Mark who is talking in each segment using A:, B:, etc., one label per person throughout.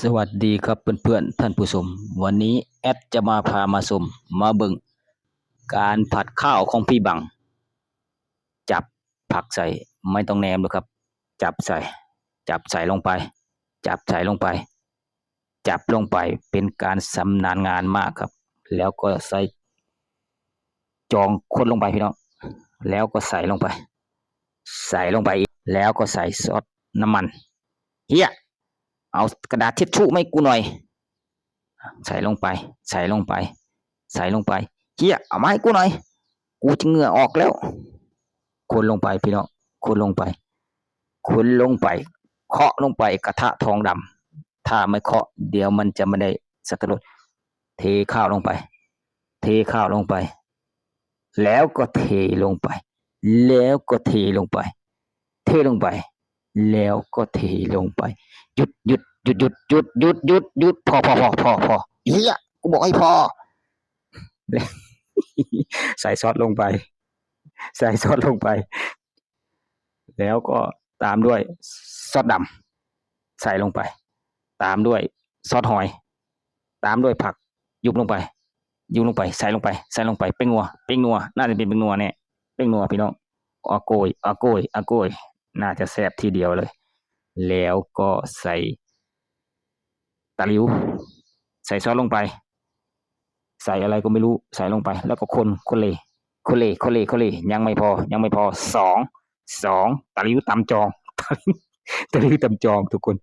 A: สวัสดีครับเพื่อนๆท่านผู้ชมวันนี้แอดจะมาพามาชมมาเบิ่งการผัดข้าวของพี่บังจับผักใส่ไม่ต้องแนมหรอกครับจับใส่จับใส่ลงไปจับใส่ลงไปจับลงไปเป็นการชำนาญงานมากครับแล้วก็ใส่จองคนลงไปพี่น้องแล้วก็ใส่ลงไปใส่ลงไปอีกแล้วก็ใส่ซอสน้ำมันเฮียเอากระดาษทิชชู่ไม่กูหน่อยใส่ลงไปใส่ลงไปใส่ลงไปเฮียเอาไม้กูหน่อยกูจะเหงื่อออกแล้วคนลงไปพี่น้องคนลงไปคนลงไปเคาะลงไปกระทะทองดำถ้าไม่เคาะเดี๋ยวมันจะไม่ได้สักรสเทข้าวลงไปเทข้าวลงไปแล้วก็เทลงไปแล้วก็เทลงไปเทลงไปแล้วก็เทลงไปหยุดหยุดหยุดหยุดหยุดหยุดหยุดหยุดพอเฮียกูบอกให้พอใส่ซอสลงไปใส่ซอสลงไปแล้วก็ตามด้วยซอสดำใส่ลงไปตามด้วยซอสหอยตามด้วยผักยุบลงไปยุบลงไปใส่ลงไปใส่ลงไปเป็นนัวน่าจะเป็นนัวเนี่ยเป็นนัวพี่น้องอาโกยน่าจะแซ่บทีเดียวเลยแล้วก็ใส่ตะหลิวใส่ซอสลงไปใส่อะไรก็ไม่รู้ใส่ลงไปแล้วก็คนเลยยังไม่พอสองตะหลิวตำจองตะหลิวตำจองทุกคน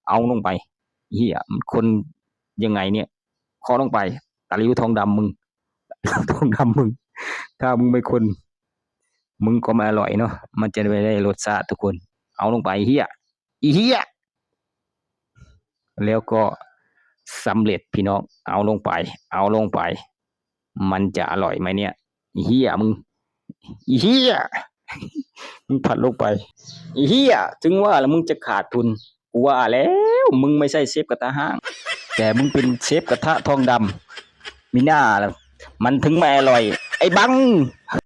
A: เอาลงไปเฮียมันคนยังไงเนี่ยขอลงไปตะหลิวทองดำมึงทองดำมึงถ้ามึงไม่คนมึงก็ไม่อร่อยเนาะมันจะไม่ได้รสชาติทุกคนเอาลงไปเฮียแล้วก็สำเร็จพี่น้องเอาลงไปมันจะอร่อยไหมเนี่ยเฮียมึงเฮียมึงผัดลงไปเฮียถึงว่าแล้วมึงจะขาดทุนกูว่าแล้วมึงไม่ใช่เชฟกระทะห้างแต่มึงเป็นเชฟกระทะทองดำมีหน้าแล้วมันถึงไม่อร่อยไอ้บัง